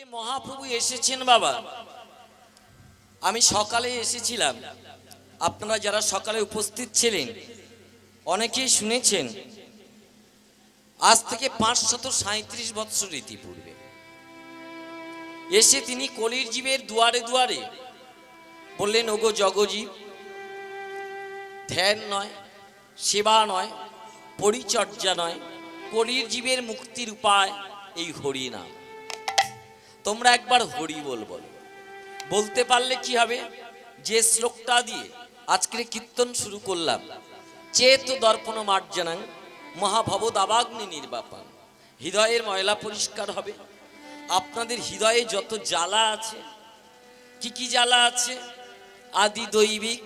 যে মহাপ্রভু এসেছেন বাবা, আমি সকালে এসেছিলাম, আপনারা যারা সকালে উপস্থিত ছিলেন অনেকেই শুনেছেন। আজ থেকে 537 বৎসর ইতিপূর্বে এসে তিনি কলির জীবের দুয়ারে দুয়ারে বললেন, ওগো জগজীব, ধ্যান নয়, সেবা নয়, পরিচর্যা নয়, কলির জীবের মুক্তির উপায় এই হরি নাম। তোমরা একবার হরি বল বলো। বলতে পারলে কি হবে? যে শ্লোকটা দিয়ে আজকের কীর্তন শুরু করলাম, চেত দর্পণ মার্জনাং মহাভব দাবাগ্নি নির্বাপন, হৃদয়ের ময়লা পরিষ্কার হবে। আপনাদের হৃদয়ে যত জ্বালা আছে, কি কি জ্বালা আছে? আদি দৈবিক,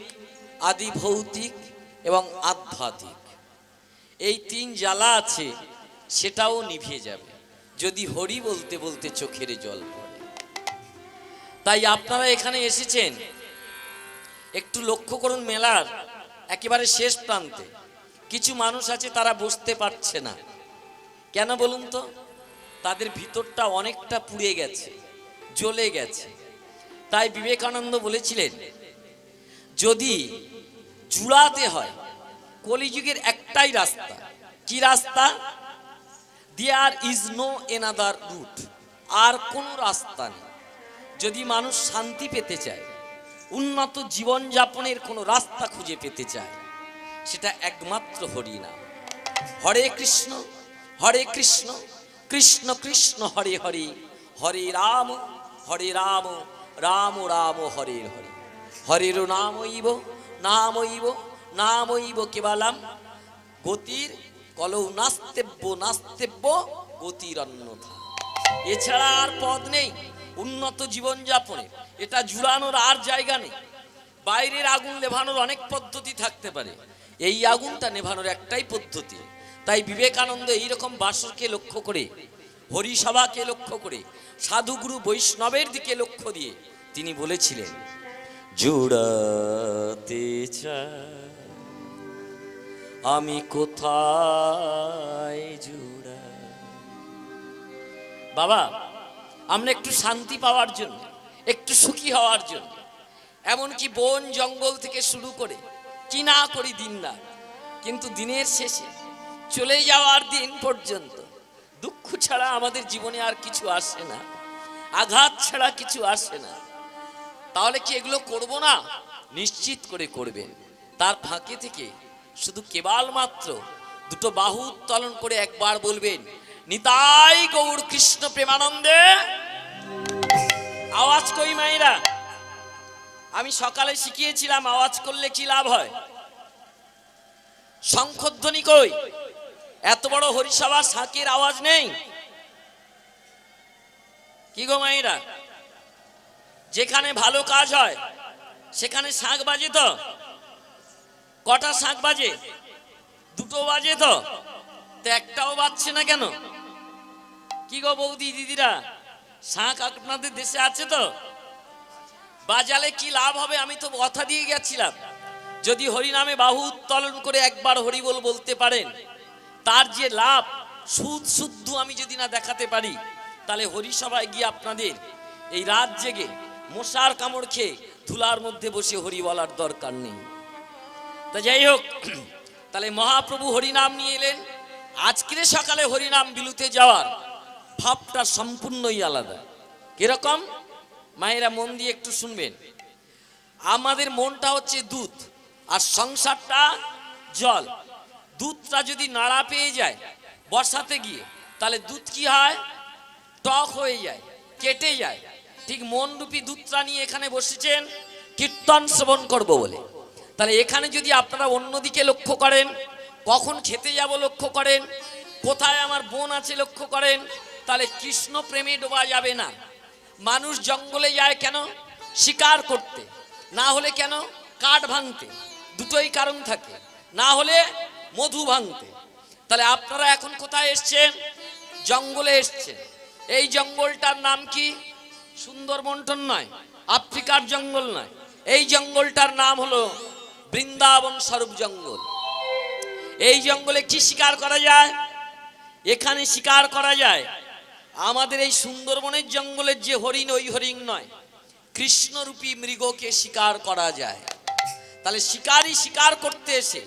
আদি ভৌতিক এবং আধ্যাত্মিক, এই 3 জ্বালা আছে, সেটাও নিভে যাবে যদি হরি বলতে বলতে চোখের জল পড়ে। তাই আপনারা এখানে এসেছেন, একটু লক্ষ্য করুন। মেলার একেবারে শেষ প্রান্তে কিছু মানুষ আছে, তারা বসতে পারছে না। কেন বলুন তো? তাদের ভিতরটা অনেকটা পুড়ে গেছে, জ্বলে গেছে। তাই বিবেকানন্দ বলেছিলেন, যদি জুড়াতে হয় কলিযুগের একটাই রাস্তা। কি রাস্তা? There is no another route, আর কোনো রাস্তা নেই। যদি মানুষ শান্তি পেতে চায়, উন্নত জীবন যাপনের কোনো রাস্তা খুঁজে পেতে চায়, সেটা একমাত্র হরি নাম। হরে কৃষ্ণ কৃষ্ণ কৃষ্ণ হরে হরে, হরে রাম রাম রাম হরে হরে, হরের নামইব কেবলম গতির কলৌ নাস্তেব্য গতির অন্যথা। এছাড়া আর পথ নেই উন্নত জীবন যাপনে। এটা জুড়ানোর আর জায়গা নেই। বাইরের আগুন নেভানোর অনেক পদ্ধতি থাকতে পারে, এই আগুনটা নেভানোর একটাই পদ্ধতি। তাই বিবেকানন্দ এইরকম বাসরকে লক্ষ্য করে, হরিসভাকে লক্ষ্য করে, সাধুগুরু বৈষ্ণবের দিকে লক্ষ্য দিয়ে তিনি বলেছিলেন, জুড়াতে চাই আমি কোথায় জুড়া। বাবা, আমরা একটু শান্তি পাওয়ার জন্য, একটু সুখী হওয়ার জন্য, এমনকি বন জঙ্গল থেকে শুরু করে কি না করি দিন রাত, কিন্তু দিনের শেষে চলে যাওয়ার দিন পর্যন্ত দুঃখ ছাড়া আমাদের জীবনে আর কিছু আসে না, আঘাত ছাড়া কিছু আসে না। তাহলে কি এগুলো করব না? নিশ্চিত করে করবেন। তার ফাঁকে থেকে শুধু কেবলমাত্র দুটো বাহু উত্তোলন করে একবার বলবেন, নিতাই গৌর কৃষ্ণ প্রেমানন্দে। আওয়াজ কই মাইরা? আমি সকালে শিখিয়েছিলাম আওয়াজ করলে কি লাভ হয়। শঙ্খধ্বনি কই? এত বড় হরিসভা, শাঁখের আওয়াজ নেই? কি গো মাইরা? যেখানে ভালো কাজ হয় সেখানে শাঁখ বাজে তো? কটা শাঁখ বাজে? 2টো বাজে তো একটাও বাজছে না কেন? কি গো বৌদি, দিদিরা, শাঁখ আপনাদের দেশে আছে তো? বাজালে কি লাভ হবে? আমি তো কথা দিয়ে গেছিলাম, যদি হরি নামে বাহু উত্তোলন করে একবার হরি বল বলতে পারেন, তার যে লাভ, সুদ শুদ্ধ আমি যদি না দেখাতে পারি, তাহলে হরিসভায় গিয়ে আপনাদের এই রাত জেগে মশার কামড় খেয়ে ধুলার মধ্যে বসে হরি বলার দরকার নেই। তা যাই হোক, তাহলে মহাপ্রভু হরিনাম নিয়ে এলেন। আজকের সকালে হরিনাম বিলুতে যাওয়ার ভাবটা সম্পূর্ণই আলাদা। কিরকম? মায়েরা মন দিয়ে একটু শুনবেন। আমাদের মনটা হচ্ছে দুধ, আর সংসারটা জল। দুধটা যদি নাড়া পেয়ে যায় বসাতে গিয়ে, তাহলে দুধ কি হয়? টক হয়ে যায়, কেটে যায়। ঠিক মন রূপী দুধটা নিয়ে এখানে বসেছেন কীর্তন শ্রবণ করব বলে। তাহলে এখানে যদি আপনারা অন্যদিকে লক্ষ্য করেন, কখন খেতে যাব লক্ষ্য করেন, কোথায় আমার বোন আছে লক্ষ্য করেন, তাহলে কৃষ্ণ প্রেমে ডোবা যাবে না। মানুষ জঙ্গলে যায় কেন? শিকার করতে, না হলে কেন? কাঠ ভাঙতে। দুটোই কারণ থাকে। না হলে মধু ভাঙতে। তাহলে আপনারা এখন কোথায় এসছেন? জঙ্গলে এসছেন। এই জঙ্গলটার নাম কি? সুন্দরবন নয়, আফ্রিকার জঙ্গল নয়, এই জঙ্গলটার নাম হলো বৃন্দাবন স্বরূপ জঙ্গল। এই জঙ্গলে কি শিকার করা যায়? এখানে শিকার করা যায় আমাদের এই সুন্দরবনের জঙ্গলের যে হরিণ, ওই হরিণ নয়, কৃষ্ণরূপী মৃগকে শিকার করা যায়। তাহলে শিকারী শিকার করতে এসে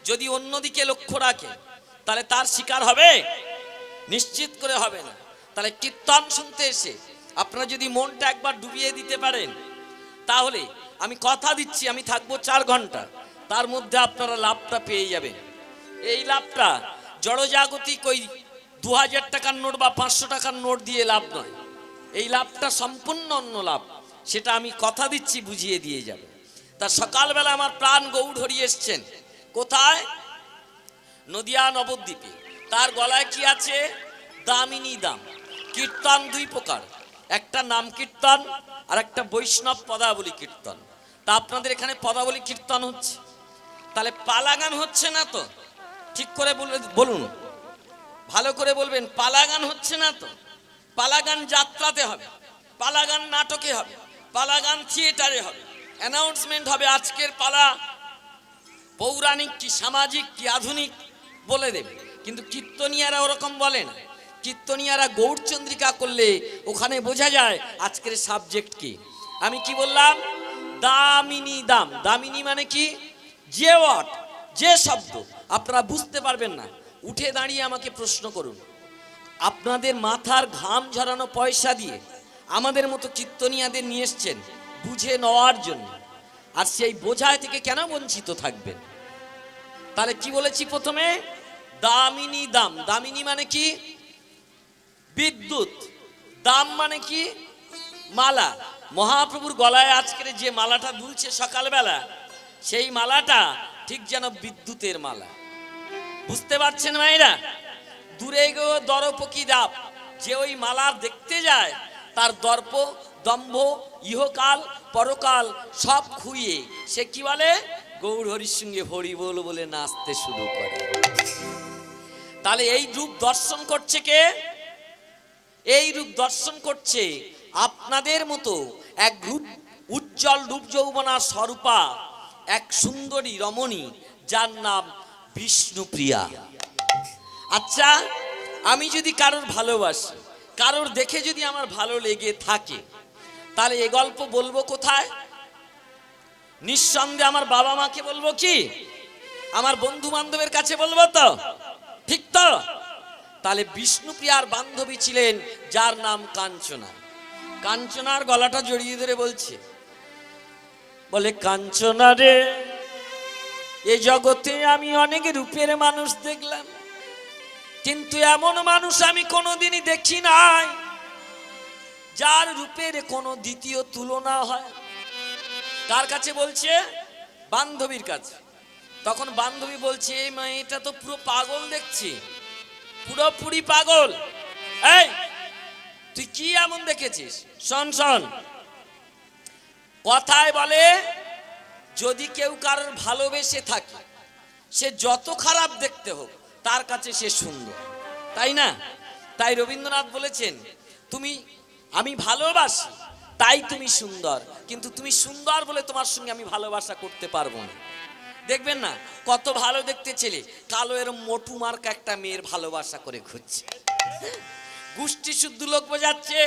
যদি অন্যদিকে লক্ষ্য রাখে, তাহলে তার শিকার হবে? নিশ্চিত করে হবে না। তাহলে কীর্তন শুনতে এসে আপনারা যদি মনটা একবার ডুবিয়ে দিতে পারেন, তাহলে আমি কথা দিচ্ছি, আমি থাকবো 4 ঘন্টা, তার মধ্যে আপনারা লাভটা পেয়ে যাবেন। এই লাভটা জড়জাগতিক ওই 2000 টাকার নোট বা 500 টাকার নোট দিয়ে লাভ নয়। এই লাভটা সম্পূর্ণ অন্য লাভ, সেটা আমি কথা দিচ্ছি, বুঝিয়ে দিয়ে যাবে। তা সকালবেলা আমার প্রাণ গৌড় হরি এসছেন কোথায়? নদিয়া নবদ্বীপে। তার গলায় কি আছে? দামিনী দাম। কীর্তন 2 প্রকার, একটা নাম কীর্তন আর একটা বৈষ্ণব পদাবলী কীর্তন। তা আপনাদের এখানে পদাবলী কীর্তন হচ্ছে, তাহলে পালাগান হচ্ছে না তো? ঠিক করে বলুন, ভালো করে বলবেন, পালাগান হচ্ছে না তো? পালাগান যাত্রাতে হবে, পালাগান নাটকে হবে, পালাগান থিয়েটারে হবে, অ্যানাউন্সমেন্ট হবে আজকের পালা পৌরাণিক কি সামাজিক কি আধুনিক বলে দেবে। কিন্তু কীর্তনিয়ারা ওরকম বলে না। কীর্তনিয়ারা গৌড়চন্দ্রিকা করলে ওখানে বোঝা যায় আজকের সাবজেক্ট কি। আমি কি বললাম? দামিনী দাম। দামিনী মানে কি? যে ওয়ার্ড, যে শব্দ আপনারা বুঝতে পারবেন না, উঠে দাঁড়িয়ে আমাকে প্রশ্ন করুন। আপনাদের মাথার ঘাম ঝরানো পয়সা দিয়ে আমাদের মতো কীর্তনিয়াদের নিয়ে এসছেন বুঝে নেওয়ার জন্য, আর সেই বোঝায় থেকে কেন বঞ্চিত থাকবেন? তাহলে কি বলেছি প্রথমে? দামিনী দাম। দামিনী মানে কি? বিদ্যুৎ। দাম মানে কি? মালা। মহাপ্রভুর গলায় আজকের যে মালাটা দুলছে সকালবেলা, সেই মালাটা ঠিক যেন বিদ্যুতের মালা। বুঝতে পারছেন মায়েরা? দূরে গো দর্প কি দাপ, যে ওই মালা দেখতে যায় তার দর্প দম্ভ ইহকাল পরকাল সব খুইয়ে সে কি বলে? গৌর হরির সঙ্গে হরি বল বলে নাচতে শুরু করে। তাহলে এই রূপ দর্শন করছে কে? এই রূপ দর্শন করছে আপনাদের মতো এক রূপ উজ্জ্বল রূপ যৌবনা স্বরূপা এক সুন্দরী রমণী, যার নাম বিষ্ণুপ্রিয়া। আচ্ছা, আমি যদি কারোর ভালোবাসি, কারোর দেখে যদি আমার ভালো লেগে থাকে, তাহলে এ গল্প বলবো কোথায়? নিঃসন্দেহে আমার বাবা মাকে বলবো, কি আমার বন্ধু বান্ধবের কাছে বলবো তো? ঠিক তো? তাহলে বিষ্ণুপ্রিয়ার বান্ধবী ছিলেন যার নাম কাঞ্চনা। কাঞ্চনার গলাটা জড়িয়ে ধরে বলছে, বলে কাঞ্চনা রে, এ জগতে আমি অনেক রূপের মানুষ দেখলাম, কিন্তু এমন মানুষ আমি কোনোদিনই দেখি নাই যার রূপের কোনো দ্বিতীয় তুলনা হয়। কার কাছে বলছে? বান্ধবীর কাছে। তখন বান্ধবী বলছে, এই মেয়েটা তো পুরো পাগল দেখছি, পুরোপুরি পাগল। এই তুই কি এমন দেখেছিস? শোন শোন, কথায় বলে যদি কেউ কারোর ভালোবেসে থাকে, সে যত খারাপ দেখতে হোক তার কাছে সে সুন্দর, তাই না? তাই রবীন্দ্রনাথ বলেছেন, তুমি আমি ভালোবাসি তাই তুমি সুন্দর, কিন্তু তুমি সুন্দর বলে তোমার সঙ্গে আমি ভালোবাসা করতে পারবো না। দেখবেন না কত ভালো দেখতে ছেলে কালো এর মোটু মার্কা একটা মেয়ের ভালোবাসা করে ঘুরছে, গোষ্ঠী শুদ্ধ লোক বোঝাচ্ছে,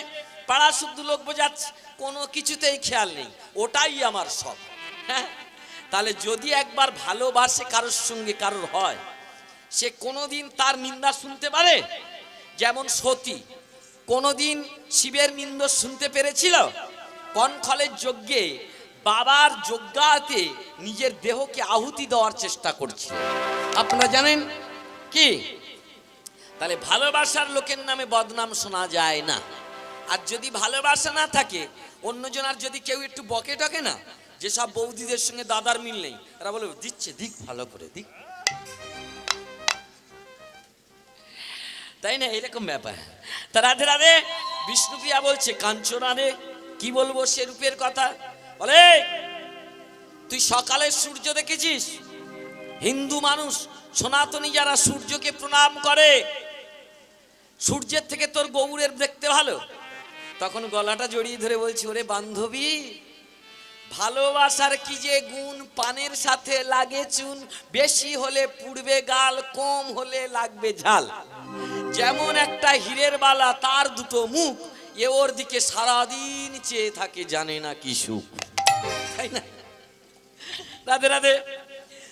পাড়া শুদ্ধ লোক বোঝাচ্ছে, কোনো কিছুতেই খেয়াল নেই, ওটাই আমার সব। হ্যাঁ, তাহলে যদি একবার ভালোবাসে কারোর সঙ্গে কারোর হয়, সে কোনোদিন তার নিন্দা শুনতে পারে? যেমন সতী কোনোদিন শিবের নিন্দা শুনতে পেরেছিল? কনখলের যজ্ঞে বাবার যজ্ঞাতে নিজের দেহকে আহুতি দেওয়ার চেষ্টা করছিল, আপনারা জানেন কি? তাহলে ভালোবাসার লোকের নামে বদনাম শোনা যায় না। আর যদি ভালোবাসা না থাকে, অন্যজনের যদি কেউ একটু বকে টকে না, যেসব বৌদিদের সঙ্গে দাদার মিল নেই, এরা বলে দিচ্ছে দিক, ভালো করে দিক, তাই না? এরকম ব্যাপার। তা রাধে রাধে। বিষ্ণুপ্রিয়া বলছে, কাঞ্চনা রে, কি বলবো সে রূপের কথা? বলে তুই সকালে সূর্য দেখেছিস? হিন্দু মানুষ সনাতনী যারা সূর্যকে প্রণাম করে, সূর্যের থেকে তোর গৌরের দেখতে ভালো। তখন গলাটা জড়িয়ে ধরে বলছি, ওরে বান্ধবী, ভালোবাসার কি যে গুণ, পানের সাথে লাগে চুন, বেশি হলে পুড়বে গাল, কম হলে লাগবে ঝাল। যেমন একটা হীরের বালা, তার দুটো মুখ, এ ওর দিকে সারাদিন চেয়ে থাকে, জানে না কি সুখ, তাই না? রাধে রাধে।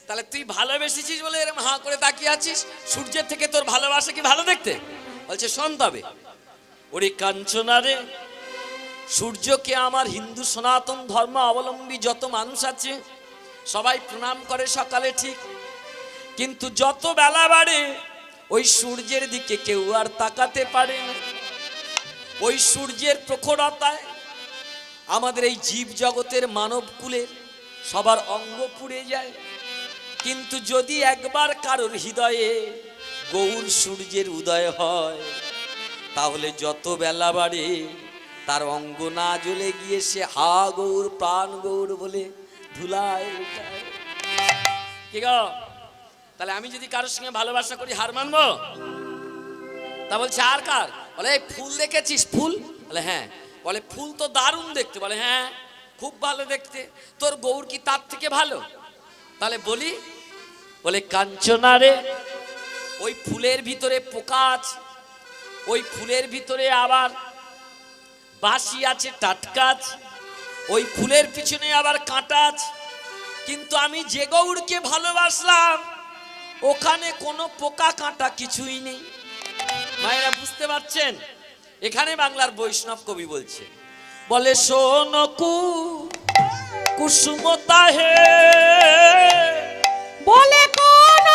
তাহলে তুই ভালোবেসেছিস বলে এরকম হাঁ করে তাকিয়ে আছিস, সূর্যের থেকে তোর ভালোবাসা কি ভালো দেখতে? বলছে শোন তবে, ওরে কাঞ্চনা রে, সূর্যকে আমার হিন্দু সনাতন ধর্ম অবলম্বী যত মানুষ আছে সবাই প্রণাম করে সকালে, ঠিক, কিন্তু যত বেলা বাড়ে ওই সূর্যের দিকে কেউ আর তাকাতে পারে না। ওই সূর্যের প্রখরতায় আমাদের এই জীব জগতের মানব কুলের সবার অঙ্গ পুড়ে যায়। কিন্তু যদি একবার কারোর হৃদয়ে গৌর সূর্যের উদয় হয়, তাহলে যত বেলা বাড়ে তার অঙ্গ না জ্বলে গিয়ে সে হা গৌর প্রাণ গৌর বলে ধুলায় উঠায়। কি গো, তাহলে আমি যদি কারোর সঙ্গে ভালোবাসা করি হার মানবো? তা বলছে আর কার? বলে এই ফুল দেখেছিস ফুল? বলে হ্যাঁ। বলে ফুল তো দারুণ দেখতে। বলে হ্যাঁ খুব ভালো দেখতে। তোর গৌর কি তার থেকে ভালো? তাহলে বলি, বলে কাঞ্চনা রে, ওই ফুলের ভিতরে পোকা আছে, ওই ফুলের ভিতরে আবার বাসি আছে, টাটকা আছে, ওই ফুলের পিছনে আবার কাঁটা আছে, কিন্তু আমি যে গৌরকে ভালোবাসলাম ওখানে কোনো পোকা কাঁটা কিছুই নেই। মায়েরা বুঝতে পারছেন? এখানে বাংলার বৈষ্ণব কবি বলছে, বলে সোনকু কুসুমতা হে, বলে কোন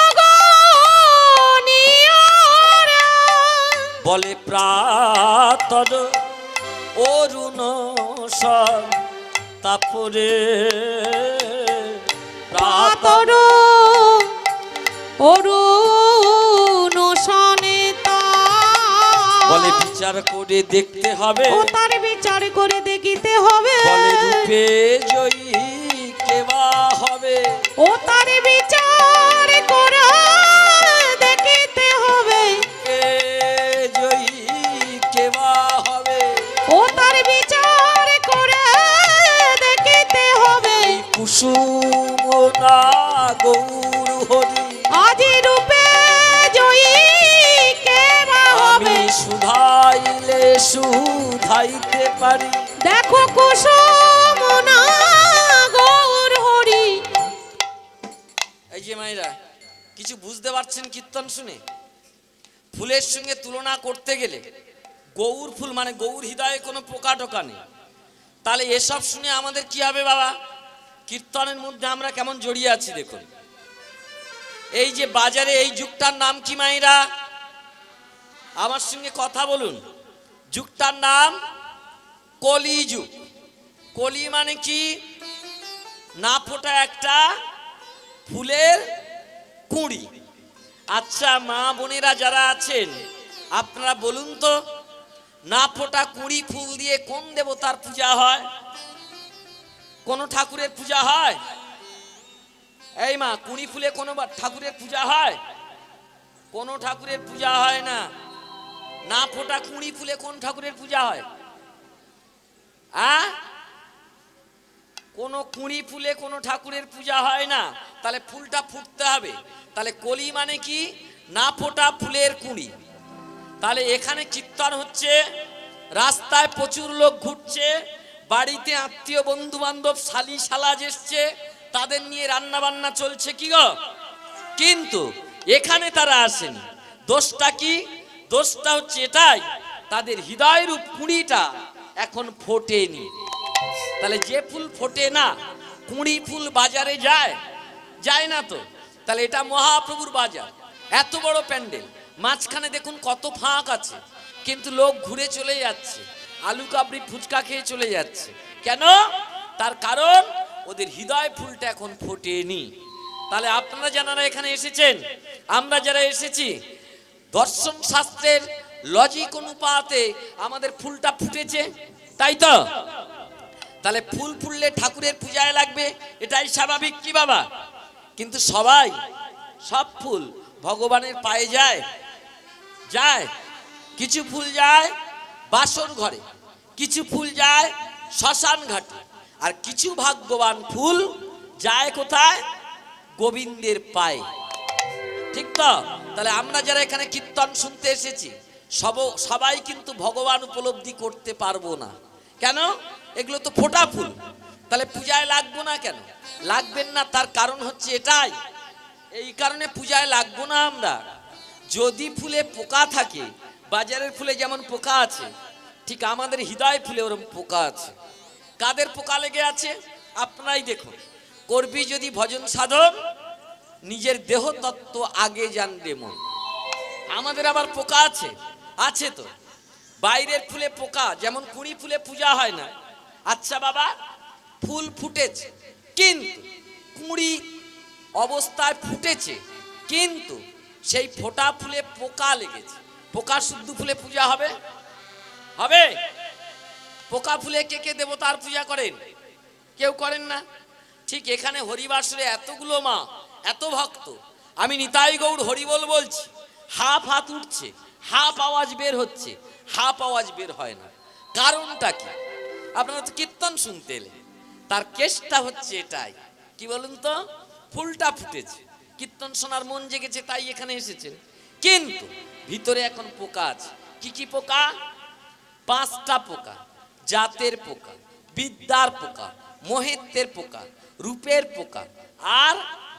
গনিয়রা, বলে প্রাতর অরুণ সর তাপরে, প্রাতর অরুণ সনেতা, বলে বিচার করে দেখতে হবে, ও তার বিচার করে দেখিতে হবে, বলে রূপে জয়ী কেবা হবে, ও তার বিচার করে দেখিতে হবে, কে জয়ী কেবা হবে, ও তার বিচার করে দেখিতে হবে। কুসুম না গৌর হরি, আজি রূপে জয়ী কেবা হবে, আমি সুধাইলে সুধাইতে পারি, দেখো কুসুম না গৌর হরি। এই যে মায়েরা কিছু বুঝতে পারছেন কীর্তন শুনে? ফুলের সঙ্গে তুলনা করতে গেলে গৌর ফুল মানে গৌর হৃদয়ে কোনো পোকা টোকা নেই। তাহলে এসব শুনে আমাদের কি হবে বাবা? কীর্তনের মধ্যে আমরা কেমন জড়িয়ে আছি দেখুন। এই যে বাজারে এই যুগটার নাম কি মায়েরা? আমার সঙ্গে কথা বলুন। যুগটার নাম কলি যুগ। কলি মানে কি? না ফোটা একটা ফুলের কুঁড়ি। আচ্ছা মা বোনেরা যারা আছেন আপনারা বলুন তো, না ফোটা কুঁড়ি ফুল দিয়ে কোন দেবতার পূজা হয়? কোন ঠাকুরের পূজা হয়? এই মা, কুঁড়ি ফুলে কোনো ঠাকুরের পূজা হয়? কোন ঠাকুরের পূজা হয় না। না ফোটা কুঁড়ি ফুলে কোন ঠাকুরের পূজা হয়? কোন কুঁড়ি ফুলে কোন ঠাকুরের পূজা হয় না। তাহলে ফুলটা ফুটতে হবে। তাহলে কলি মানে কি? না ফোটা ফুলের কুঁড়ি। তাহলে এখানে কীর্তন হচ্ছে, রাস্তায় প্রচুর লোক ঘুরছে, বাড়িতে আত্মীয় বন্ধু বান্ধব শালি শালাজ এসছে, তাদের নিয়ে রান্না বান্না চলছে, কি গো? কিন্তু এখানে তারা আসেনি। দোষটা কি? দোষটা হচ্ছে এটাই, তাদের হৃদয়ের কুঁড়িটা এখন ফোটেনি। তাহলে যে ফুল ফোটে না, কুঁড়ি ফুল বাজারে যায়? যায় না তো। তাহলে এটা মহাপ্রভুর বাজার, এত বড় প্যান্ডেল, মাঝখানে দেখুন কত ফাঁক আছে, কিন্তু লোক ঘুরে চলে যাচ্ছে, আলু কাবড়ি ফুচকা খেয়ে চলে যাচ্ছে। কেন? তার কারণ ওদের হৃদয় ফুলটা এখন ফোটেনি। তাহলে আপনারা যারা এখানে এসেছেন, আমরা যারা এসেছি, দর্শন শাস্ত্রের লজিক অনুপাতে আমাদের ফুলটা ফুটেছে, তাই তো? তাহলে ফুল ফুললে ঠাকুরের পূজায় লাগবে, এটাই স্বাভাবিক, কি বাবা? কিন্তু সবাই সব ফুল ভগবানের পায়ে যায়? যায়। কিছু ফুল যায় বাসর ঘরে, কিছু ফুল যায় শ্মশান ঘাটে, আর কিছু ভাগ্যবান ফুল যায় কোথায়? গোবিন্দের পায়ে। ঠিক তো? তাহলে আমরা যারা এখানে কীর্তন শুনতে এসেছি সবাই কিন্তু ভগবান উপলব্ধি করতে পারবো না। কেন? এগুলো তো ফোঁটা ফুল, তাহলে পূজায় লাগবো না কেন? লাগবেন না, তার কারণ হচ্ছে এটাই, এই কারণে পূজায় লাগবো না আমরা। যদি ফুলে পোকা থাকে, বাজারের ফুলে যেমন পোকা আছে, ঠিক আমাদের হৃদয় ফুলে ওরকম পোকা আছে। কাদের পোকা লেগে আছে? আপনারাই দেখুন। করবি যদি ভজন সাধন, নিজের দেহ তত্ত্ব আগে জানবে মন। আমাদের আবার পোকা আছে, আছে তো। বাইরের ফুলে পোকা, যেমন কুড়ি ফুলে পূজা হয় না। আচ্ছা বাবা, ফুল ফুটেছে, কিন্তু কুড়ি অবস্থায় ফুটেছে, কিন্তু সেই ফোটা ফুলে পোকা লেগেছে। পোকা শুদ্ধ ফুলে পূজা হবে? হবে? পোকা ফুলে কে কে দেবতার পূজা করেন? কেউ করেন না। ঠিক এখানে হরিবাসরে এতগুলো মা, এত ভক্ত, আমি নিতাই গৌর হরিবল বলছি, হাফ হাত উঠছে, হাফ আওয়াজ বের হচ্ছে, হাফ আওয়াজ বের হয় না। কারণটা কি? আপনারা তো কীর্তন শুনতে এলেন, তার কেসটা হচ্ছে এটাই। কি বলুন তো? ফুলটা ফুটেছে, কীর্তন শোনার মন জেগেছে, তাই এখানে এসেছেন, কিন্তু ভিতরে এখন পোকা আছে। কি কি পোকা? 5টা পোকা। জাতের পোকা, বিদ্যার পোকা, মোহেত্বের পোকা, রূপের পোকা, আর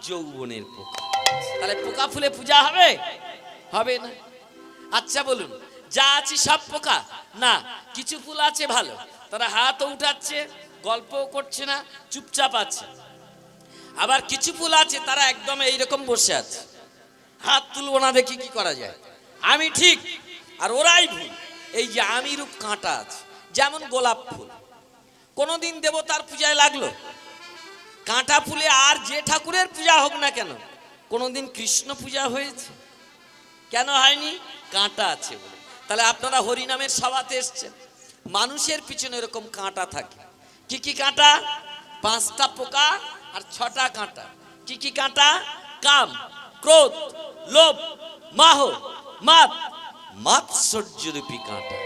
যৌবনের পোকা। তাহলে পোকা ফুলে পূজা হবে? হবে না। আচ্ছা বলুন, যা আছে সব পোকা? না, কিছু ফুল আছে ভালো, তারা হাতও উঠাচ্ছে, গল্পও করছে না, চুপচাপ আছে। আবার কিছু ফুল আছে তারা একদম এইরকম বসে আছে, হাত তুলবো না, দেখি কি করা যায়, আমি ঠিক আর ওরাই ভুল। এই যে আমি রূপ কাঁটা আছে, যেমন গোলাপ ফুল কোনোদিন দেবতার পূজায় লাগলো? কাঁটা ফুলে আর যে ঠাকুরের পূজা হোক না কেন, কোনোদিন কৃষ্ণ পূজা হয়েছে? কেন হয়নি? কাঁটা আছে বলে। তাহলে আপনারা হরিনামের সভাতে এসছেন, মানুষের পিছনে এরকম কাঁটা থাকে। কি কি কাঁটা? 5টা পোকা আর 6টা কাঁটা। কি কি কাঁটা? কাম, ক্রোধ, লোভ, মাহ, মাত, মাৎসর্যরূপী কাঁটা।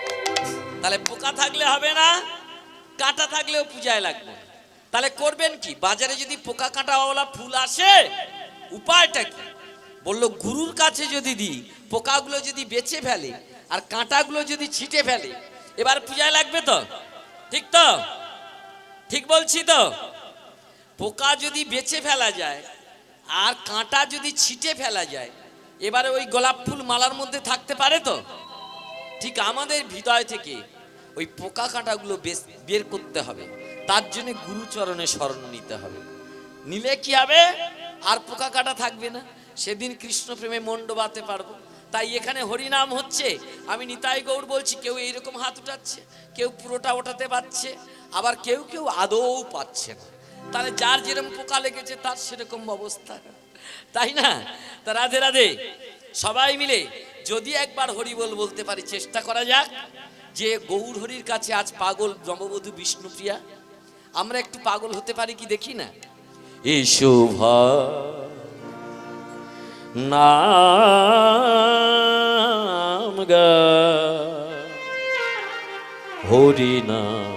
তাহলে পোকা থাকলে হবে না, কাঁটা থাকলেও পূজায় লাগবে। তাহলে করবেন কি? বাজারে যদি পোকা কাঁটাওয়ালা ফুল আসে, উপায়টা কি? বললো গুরুর কাছে যদি দিই, পোকাগুলো যদি বেঁচে ফেলে আর কাঁটাগুলো যদি ছিটে ফেলে, এবার পূজায় লাগবে তো? ঠিক তো? ঠিক বলছি তো? পোকা যদি বেঁচে ফেলা যায় আর কাঁটা যদি ছিটে ফেলা যায়, এবারে ওই গোলাপ ফুল মালার মধ্যে থাকতে পারে তো? ঠিক আমাদের হৃদয় থেকে ওই পোকা কাঁটাগুলো বের করতে হবে, তার জন্য গুরুচরণে শরণ নিতে হবে। নিলে কি হবে? আর পোকা কাঁটা থাকবে না, সেদিন কৃষ্ণ প্রেমে মন ডোবাতে পারবো। তাই এখানে হরিনাম হচ্ছে, আমি নিতাই গৌর বলছি, কেউ এইরকম হাত উঠাচ্ছে, কেউ পুরোটা ওঠাতে পারছে, আবার কেউ কেউ আদৌ পাচ্ছে না। তাহলে যার যেরকম পোকা লেগেছে তার সেরকম অবস্থা, তাই না? তা রাধে রাধে। সবাই মিলে যদি একবার হরি বলতে পারি, চেষ্টা করা যাক যে গৌর হরির কাছে আজ পাগল নববধূ বিষ্ণুপ্রিয়া, আমরা একটু পাগল হতে পারি কি দেখি না? এসো নাম গা হরি নাম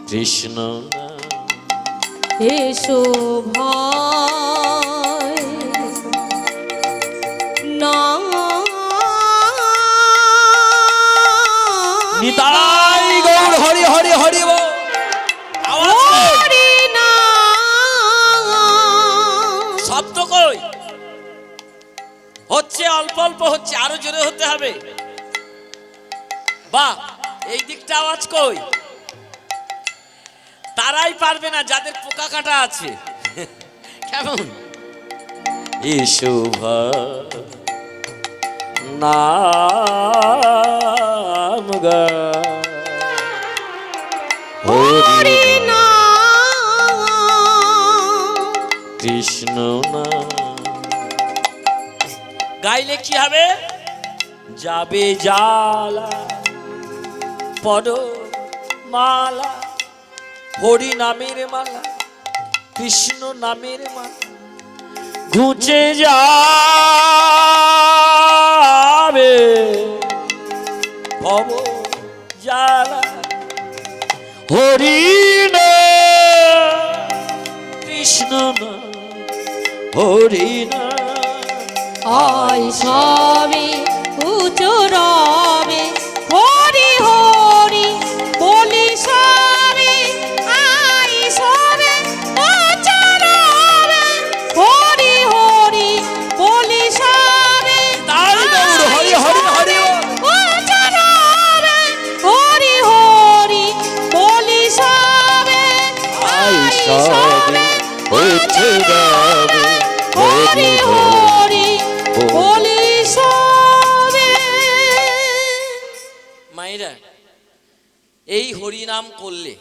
কৃষ্ণ নাম, এসো ভাই নাম নিতাই গৌর হরি হরি হরি বল। হরি নাম শব্দ কই হচ্ছে? অল্প অল্প হচ্ছে, আরো জোরে হতে হবে। বাহ, এই দিকটা আওয়াজ কই? তারাই পারবে না যাদের পোকা কাটা আছে। কেমন? এসো নাম গা হরি নাম কৃষ্ণ নাম। গাইলে কি হবে? যাবে জালা পদ মালা, হরি নামের মালা, কৃষ্ণ নামের মালা, ঘুচে যাবে ভব জালা। হরি নাম কৃষ্ণ নাম, হরি নাম আই সবে উঁচু রবে হরি হরি বলি সবে আই সবে উঁচু রবে হরি হরি বলি সবে তাই গৌর হরি হরি হরি উঁচু রবে হরি হরি বলি সবে আই সবে উঁচু রবে হরি হরি বলি সবে। মায়েরা, এই হরিনাম করলে,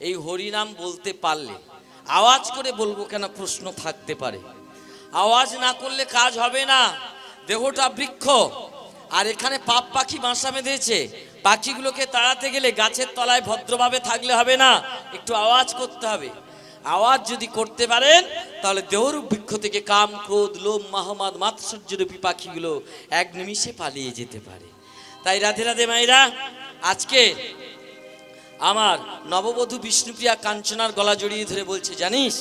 এই হরিনাম বলতে পারলে, আওয়াজ করে বলবো কেন প্রশ্ন থাকতে পারে। আওয়াজ না করলে কাজ হবে না। দেহটা বৃক্ষ, আর এখানে পাপ পাখি বাসা বেঁধেছে। পাখিগুলোকে তাড়াতে গেলে গাছের তলায় ভদ্রভাবে থাকলে হবে না, একটু আওয়াজ করতে হবে। আওয়াজ যদি করতে পারেন তাহলে দেহরূপ বৃক্ষ থেকে কাম, ক্রোধ, লোভ, মাহমাদ, মাৎসর্যরূপী পাখিগুলো এক নিমিষে পালিয়ে যেতে পারে। তাই রাধে রাধে মায়েরা, আজকে আমার নববধূ বিষ্ণুপ্রিয়া কাঞ্চনার গলা জড়িয়ে ধরে বলছে, জানিস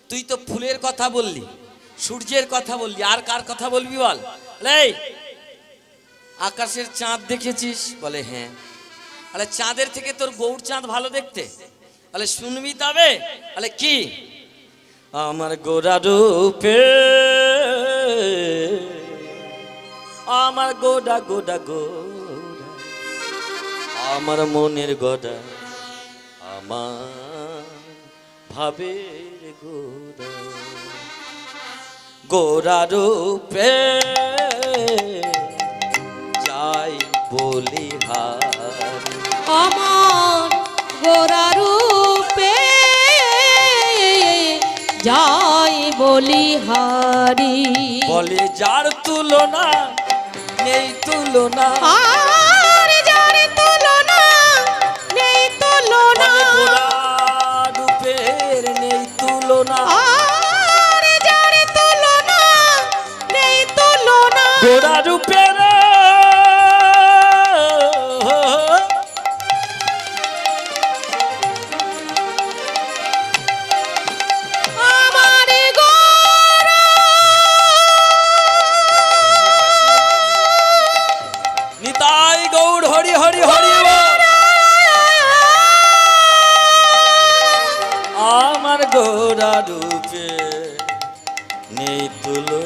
তুই তো ফুলের কথা বললি, সূর্যের কথা বললি, আর কার কথা বলবি বল? এই আকাশের চাঁদ দেখেছিস? বলে হ্যাঁ। আরে চাঁদের থেকে তোর গৌর চাঁদ ভালো দেখতে? বলে শুনবি তবে। বলে কি? আমার গোরা রূপে আমার গোডা গোডা গোডা, আমার মনের গোডা, আমার ভাবের গোডা, গোরা রূপে যাই বলি হার। আমার গোরা রূপে যাই বলি হারি। বলে যার তুলনা নেই তুলনা, আর যার তুলনা নেই তুলনা, বলে গোরা রূপের নেই তুলনা, আর যার তুলনা নেই তুলনা, গোরা রূপের আমার গোরা নিতাই গৌর হরি হরি হরি বল। আমার গোরা রূপে নেই তুলো।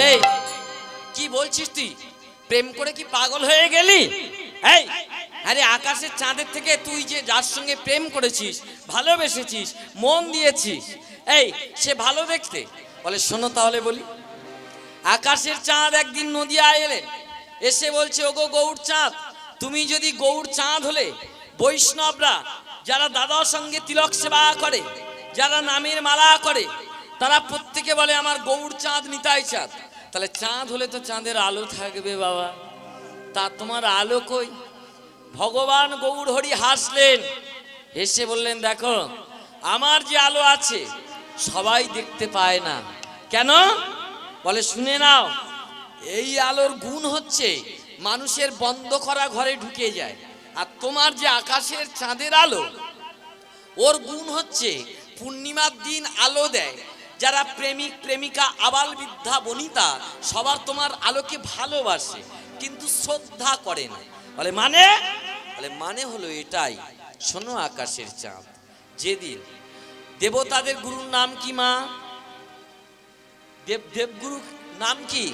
এই কি বলছিস তুই? প্রেম করে কি পাগল হয়ে গেলি? এই আরে আকাশের চাঁদের থেকে তুই যে যার সঙ্গে প্রেম করেছিস, ভালোবেসেছিস, মন দিয়েছিস, এই সে ভালো দেখতে? বলে শোনো তাহলে বলি। আকাশের চাঁদ একদিন নদিয়ায় এলেন, এসে বলছে, ওগো গৌর চাঁদ, তুমি যদি গৌর চাঁদ হলে, বৈষ্ণবরা যারা দাদার সঙ্গে তিলক সেবা করে, যারা নামের মালা করে, তারা প্রত্যেকে বলে আমার গৌর চাঁদ নিতাই চাঁদ। তাহলে চাঁদ হলে তো চাঁদের আলো থাকবে বাবা, তা তোমার আলো কই? ভগবান গৌর হরি হাসলেন, হেসে বললেন, দেখো আমার যে আলো আছে সবাই দেখতে পায় না। কেন? বলে শুনে নাও, এই আলোর গুণ হচ্ছে মানুষের বন্ধ করা ঘরে ঢুকে যায়। আর তোমার যে আকাশের চাঁদের আলো, ওর গুণ হচ্ছে পূর্ণিমার দিন আলো দেয়। যারা প্রেমিক প্রেমিকা, আবাল বৃদ্ধা বনিতা, সবার তোমার আলোকে ভালোবাসে, কিন্তু শ্রদ্ধা করে না। বলে মানে? বলে মানে হলো এটাই, শোনো আকাশের চাঁদ, যেদিন দেবতাদের গুরুর নাম কি মা? দেবগুরু নাম কি?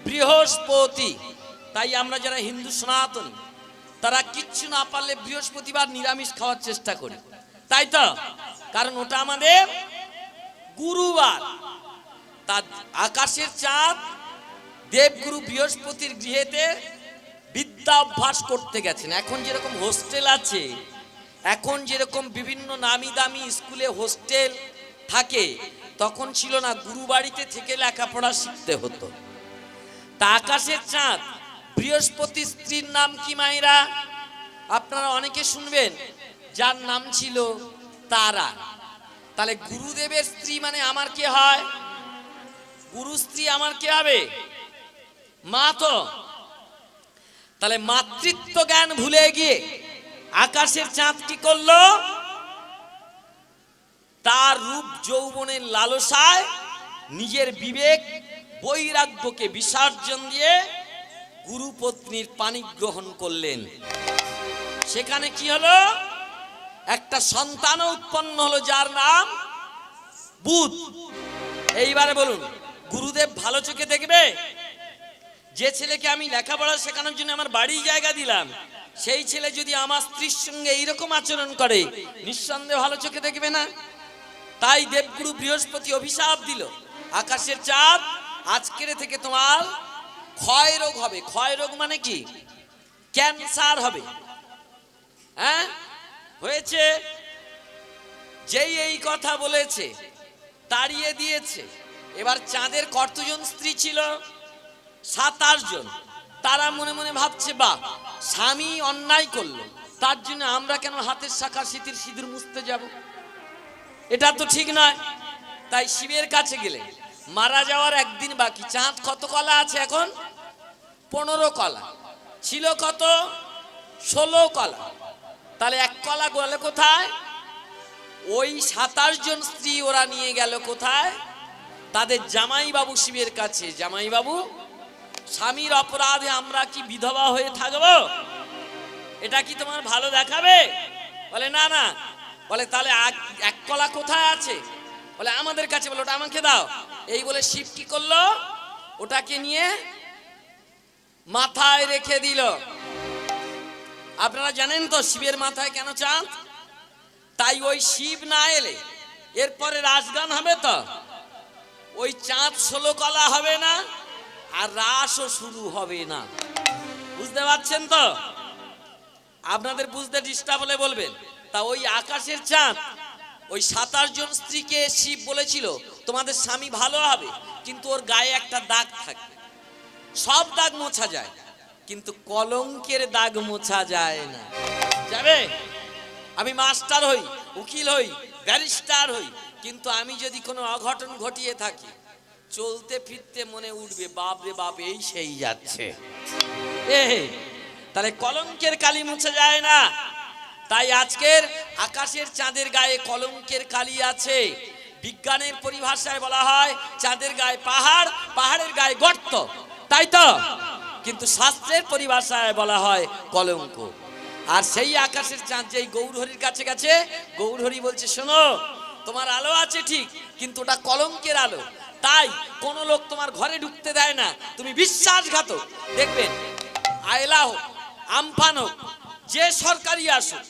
বৃহস্পতি। তাই আমরা যারা হিন্দু সনাতনী, তারা কিচ্ছু না পারলে বৃহস্পতিবার নিরামিষ খাওয়ার চেষ্টা করি, তাই তো? কারণ ওটা আমাদের গুরুবার। তা আকাশের চাঁদ দেবগুরু বৃহস্পতির গৃহেতে বিদ্যা অভ্যাস করতে গেছেন। এখন যেরকম হোস্টেল আছে, এখন যেরকম বিভিন্ন নামি দামি স্কুলে হোস্টেল থাকে, তখন ছিল না, গুরু বাড়িতে থেকে লেখাপড়া শিখতে হতো। তা আকাশের চাঁদ বৃহস্পতি স্ত্রীর নাম কি মায়েরা? আপনারা অনেকে শুনবেন, যার নাম ছিল তারা। তাহলে গুরুদেবের স্ত্রী মানে আমার কে হয়? গুরু স্ত্রী আমার কে হবে? মা তো। তাহলে মাতৃত্ব জ্ঞান ভুলে গিয়ে আকাশের চাঁদ কি করলো? তার রূপ যৌবনের লালসায় নিজের বিবেক বৈরাগ্যকে বিসর্জন দিয়ে গুরুপত্নীর পানি গ্রহণ করলেন। সেখানে কি হলো? একটা সন্তান উৎপন্ন হলো যার নাম বুধ। এইবারে বলুন, গুরুদেব ভালো চোখে দেখবে? যে ছেলেকে আমি লেখাপড়া শেখানোর জন্য আমার বাড়ি জায়গা দিলাম, সেই ছেলে যদি আমার স্ত্রীর সঙ্গে এইরকম আচরণ করে, নিঃসন্দেহে ভালো চোখে দেখবে না? তাই দেবগুরু বৃহস্পতি অভিশাপ দিল, আকাশের চাঁদ আজকের থেকে তোমার ক্ষয় রোগ হবে। ক্ষয় রোগ মানে কি? ক্যান্সার হবে। হ্যাঁ, হয়েছে। যেই এই কথা বলেছে তাড়িয়ে দিয়েছে। এবার চাঁদের কতজন স্ত্রী ছিল? 27 জন। তারা মনে মনে ভাবছে, বা স্বামী অন্যায় করলো, তার জন্য আমরা কেন হাতের শাখা সিঁথির সিঁদুর মুছতে যাব? এটা তো ঠিক নয়। তাই শিবের কাছে গেলে মারা যাওয়ার একদিন বাকি। চাঁদ কত কলা আছে এখন? 15 কলা। ছিল কত? 16 কলা। তাহলে এক কলা গেল কোথায়? ওই 27 জন স্ত্রী ওরা নিয়ে গেল কোথায়? তাদের জামাইবাবু শিবের কাছে। জামাইবাবু, স্বামীর অপরাধে আমরা কি বিধবা হয়ে থাকবো? এটা কি তোমার ভালো দেখাবে? বলে না না। বলে তাহলে এক কলা কোথায় আছে? বলে আমাদের কাছে। বলে ওটা আমাকে দাও। এই বলে শিব কি করলো? ওটাকে নিয়ে মাথায় রেখে দিল। আপনারা জানেন তো শিবের মাথায় কেন চাঁদ? তাই ওই শিব না এলে এরপরে রাজগান হবে তো ওই চাঁদ 16 কলা হবে না, আর রাসও শুরু হবে না। বুঝতে পারছেন তো? আপনাদের বুঝতে ডিস্টার্ব হলে বলবেন। তা ওই আকাশের চাঁদ ওই 27 জন স্ত্রীকে শিব বলেছিল তোমাদের স্বামী ভালো হবে, কিন্তু ওর গায়ে একটা দাগ থাকবে। সব দাগ মোছা যায়, কিন্তু কলঙ্কের দাগ মোছা যায় না। যাবে? আমি মাস্টার হই, উকিল হই, ব্যারিস্টার হই, কিন্তু আমি যদি কোনো অঘটন ঘটিয়ে থাকি, চলতে ফিরতে মনে উঠবে বাপ রে বাপ, এই সেই যাচ্ছে। তাহলে কলঙ্কের কালি মুছে যায় না। তাই আজকের আকাশের চাঁদের গায়ে কলঙ্কের কালি আছে। বিজ্ঞানের পরিভাষায় বলা হয় চাঁদের গায়ে পাহাড়, পাহাড়ের গায়ে গর্ত, তাই তো? কিন্তু শাস্ত্রের পরিভাষায় বলা হয় কলঙ্ক। আর সেই আকাশের চাঁদ যেই গৌরহরির কাছে গেছে, গৌরহরি বলছে শোনো, তোমার আলো আছে ঠিক, কিন্তু ওটা কলঙ্কের আলো। তাই কোন লোক তোমার ঘরে ঢুকতে দেয় না, তুমি বিশ্বাসঘাতক। দেখবেন আয়লা হোক, আমফান হোক, যে সরকারি আসুক,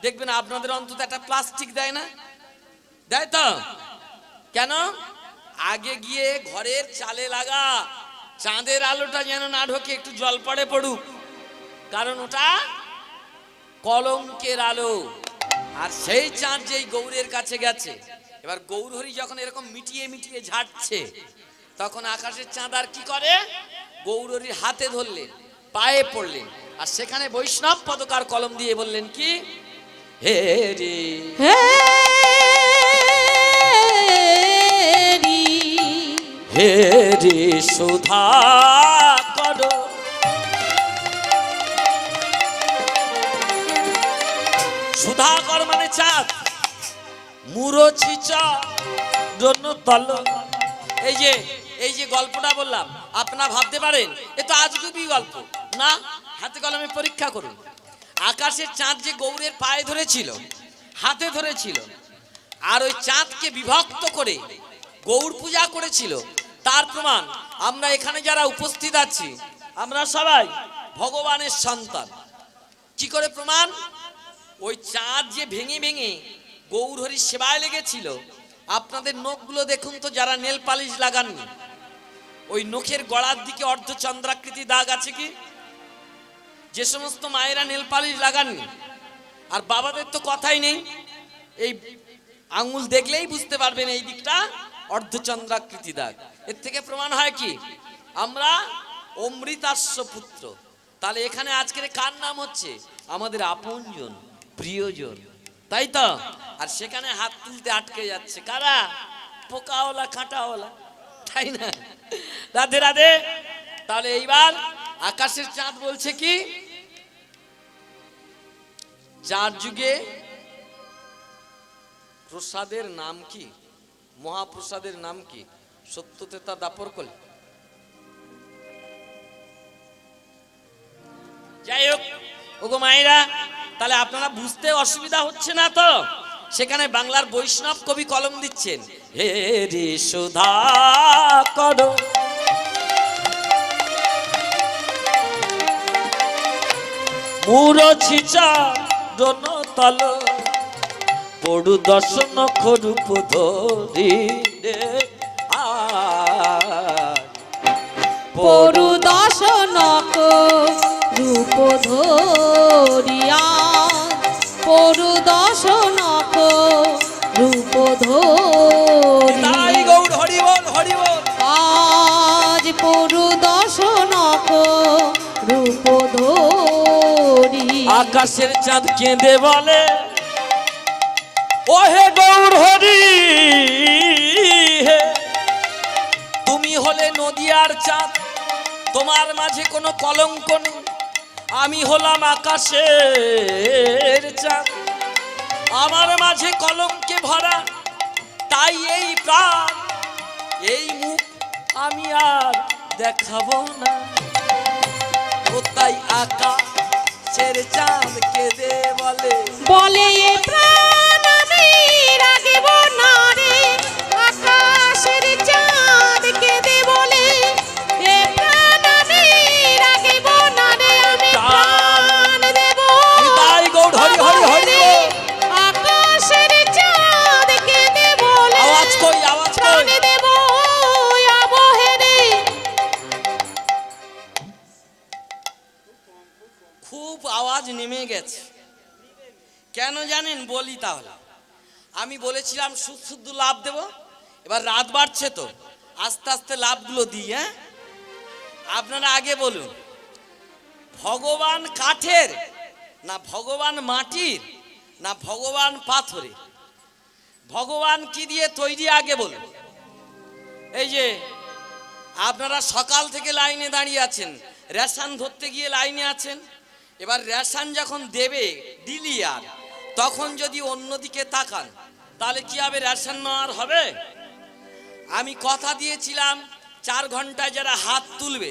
দেখবেন আপনাদের অন্তত একটা প্লাস্টিক দেয় না? দেয় তো? কেন? আগে গিয়ে ঘরের চালে লাগা, চাঁদের আলোটা যেন না ঢোকে, একটু জল পড়ে পড়ুক, কারণ ওটা কলঙ্কের আলো। আর সেই চাঁদ যেই গৌরের কাছে গেছে, এবার গৌরহরি যখন এরকম মিটিয়ে মিটিয়ে ঝাড়ছে, তখন আকাশের চাঁদ আর কি করে? গৌরহরির হাতে ধরলেন, পায়ে পড়লেন, আর সেখানে বৈষ্ণব পদকার কলম দিয়ে বললেন কি? হে রে হে রি, হে রে সুধা করো। সুধাকর মানে চাঁদ, মুরচিচা জন্য তল। এই যে গল্পটা বললাম, আপনারা ভাবতে পারেন এ তো আজগুবি গল্প। না, হাতে কলমে পরীক্ষা করুন। আকাশের চাঁদ যে গৌরের পায়ে ধরেছিল, হাতে ধরেছিল, আর ওই চাঁদকে বিভক্ত করে গৌর পূজা করেছিল, তার প্রমাণ আমরা এখানে যারা উপস্থিত আছি, আমরা সবাই ভগবানের সন্তান। কি করে প্রমাণ? ওই চাঁদ যে ভেঙে ভেঙে গৌরহরির সেবায় লেগেছিল। আপনাদের নখগুলো দেখুন তো, যারা নেল পালিশ লাগাননি, ওই নখের গড়ার দিকে অর্ধচন্দ্রাকৃতি দাগ আছে কি? যে সমস্ত মায়েরা নেল পালিশ লাগাননি, আর বাবাদের তো কথাই নেই, এই আঙুল দেখলেই বুঝতে পারবেন এই দিকটা অর্ধচন্দ্রাকৃতি দাগ। এর থেকে প্রমাণ হয় কি? আমরা অমৃতাস্য পুত্র। তাহলে এখানে আজকের কার নাম হচ্ছে? আমাদের আপনজন, প্রিয়জন, তাই তো? আর সেখানে হাত তুলতে আটকে যাচ্ছে কারা? পোকাওয়ালা, কাঁটাওয়ালা, তাই না? রাধে রাধে। তাহলে এইবার আকাশের চাঁদ বলছে কি? চার যুগে প্রসাদের নাম কি? মহাপ্রসাদের নাম কি? সত্যতে তা দাপর করলে। যাই হোক ওগো মায়েরা, তাহলে আপনারা বুঝতে অসুবিধা হচ্ছে না তো? সেখানে বাংলার বৈষ্ণব কবি কলম দিচ্ছেন, হে রে সুধা করো মুরছিচা দনতল পড়ু দর্শন খরূপ ধরি রে পরু দশনক রূপ ধরিয়া, পরু দশনক রূপ ধরি গৌর হরি বল হরি বল। আজ পরু দশনক রূপ ধরি। আকাশের চাঁদ কেঁদে বলে ও হে গৌর হরি হে, তুমি হলে নদিয়ার চাঁদ, তোমার মাঝে কোনো কলঙ্ক নেই। আমি হলাম আকাশের চাঁদ, আমার মাঝে কলঙ্কে ভরা। তাই এই প্রাণ এই মুখ আমি আর দেখাবো না। ও তাই আকাশের চাঁদ কেঁদে বলে বলে এ প্রাণ আমি রাখিব না রে, আকাশের চাঁদ কেঁদে বলে এ প্রাণ আমি রাখিব না রে, আমি প্রাণ দেব তাই গৌর হরি হরি হরি। আকাশের চাঁদ কেঁদে বলে আওয়াজ কই আওয়াজ কই। প্রাণ দেব আবহে রে। খুব আওয়াজ নেমে গেছে কেন জানেন? বলি তাহলে। আমি বলেছিলাম শুদ্ধ লাভ দেব, এবার রাত বাড়ছে তো আস্তে আস্তে লাভগুলো দিই। হ্যাঁ, আপনারা আগে বলুন, ভগবান কাঠের না ভগবান মাটির না ভগবান পাথরের? ভগবান কি দিয়ে তৈরি আগে বলুন। এই যে আপনারা সকাল থেকে লাইনে দাঁড়িয়ে আছেন, রেশন ধরতে গিয়ে লাইনে আছেন। এবার রেশন যখন দেবে ডিলিয়ার, তখন যদি অন্যদিকে তাকান তাহলে কি হবে? রেশন নেওয়ার হবে? আমি কথা দিয়েছিলাম 4 ঘন্টায় যারা হাত তুলবে,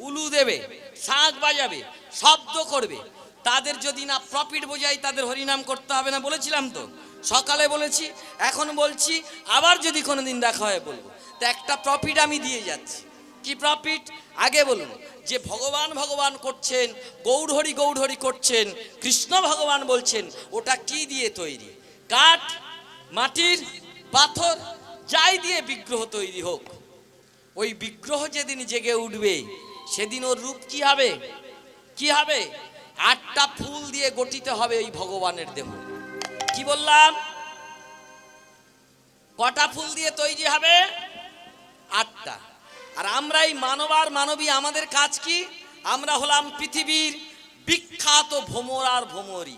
উলু দেবে, শাঁখ বাজাবে, শব্দ করবে, তাদের যদি না প্রফিট বোঝাই তাদের হরিনাম করতে হবে না, বলেছিলাম তো। সকালে বলেছি, এখন বলছি, আবার যদি কোনোদিন দেখা হয় বলবো। তো একটা প্রফিট আমি দিয়ে যাচ্ছি। কি প্রফিট? আগে বলুন যে ভগবান ভগবান করছেন, গৌরহরি গৌরহরি করছেন, কৃষ্ণ ভগবান বলছেন, ওটা কি দিয়ে তৈরি? কাঠ, মাটির, পাথর, যাই দিয়ে বিগ্রহ তৈরি হোক, ওই বিগ্রহ যেদিন জেগে উঠবে সেদিন ওর রূপ কি হবে? কি হবে? 8টা ফুল দিয়ে গঠিত হবে ওই ভগবানের দেহ। কি বললাম? কটা ফুল দিয়ে তৈরি হবে? 8টা। আর আমরা এই মানব আর মানবী, আমাদের কাজ কি? আমরা হলাম পৃথিবীর বিখ্যাত ভ্রমর আর ভ্রমরী।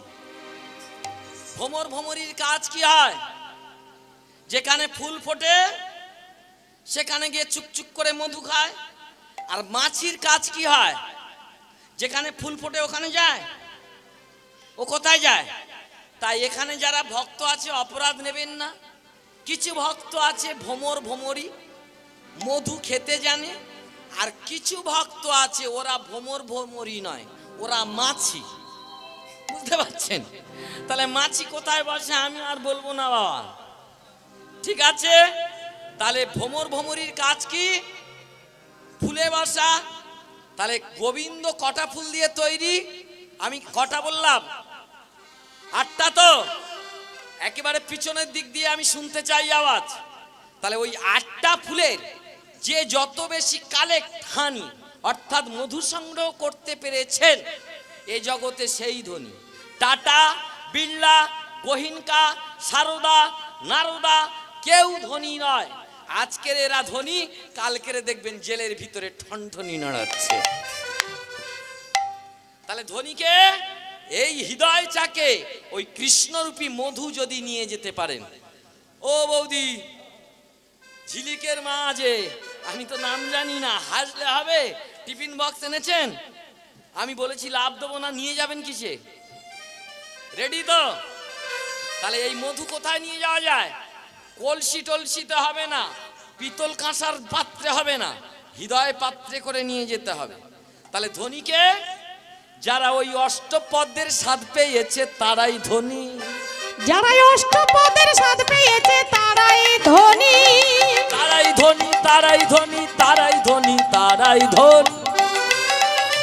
ভ্রমর ভ্রমরীর কাজ কি হয়? যেখানে ফুল ফোটে সেখানে গিয়ে চুকচুক করে মধু খায়। আর মাছির কাজ কি হয়? যেখানে ফুল ফোটে ওখানে যায়। ও কোথায় যায়? তাই এখানে যারা ভক্ত আছে অপরাধ নেবেন না। কিছু ভক্ত আছে ভ্রমর ভ্রমরী, মধু খেতে জানে। আর কিছু ভক্ত আছে ওরা ভ্রমর ভ্রমরী নয়, ওরা মাছি। বুঝতে পারছেন? তাহলে মাছি কোথায় বসে আমি আর বলবো না বাবা, ঠিক আছে? তাহলে ভ্রমর ভ্রমরীর কাজ কি? ফুলে বসা। তাহলে গোবিন্দ কটা ফুল দিয়ে তৈরি? আমি কটা বললাম? 8টা তো। একেবারে পিছনের দিক দিয়ে আমি শুনতে চাই আওয়াজ। তাহলে ওই 8টা ফুলের যে যত বেশি কালেক্ট হানি অর্থাৎ মধু সংগ্রহ করতে পেরেছেন এই জগতে সেই ধনী। টাটা, বিড়লা, গোহিনকা, সারদা, নারদা কেউ ধনী নয়। আজকের এরা ধনী, কালকের দেখবেন জেলের ভিতরে ঠনঠনি নাড়াচ্ছে। তাহলে ধনীকে এই হৃদয় চাকে ওই কৃষ্ণরূপী মধু যদি নিয়ে যেতে পারেন। ও বৌদি, ঝিলিকের মা যে, আমি তো নাম জানি না, হাসলে হবে? টিফিন বক্স এনেছেন? আমি বলেছি লাভ দেবো না, নিয়ে যাবেন কিসে? রেডি তো? তাহলে এই মধু কোথায় নিয়ে যাওয়া যায়? কলসি টলসিতে হবে না, পিতল কাঁসার পাত্রে হবে না, হৃদয় পাত্রে করে নিয়ে যেতে হবে। তাহলে ধনীকে, যারা ওই অষ্টপদের স্বাদ পেয়েছে তারাই ধনী। যারা অষ্টপদের স্বাদ পেয়েছে তারাই ধনী। তারাই ধনী, তারাই ধনী, তারাই ধনী, তারাই ধনী।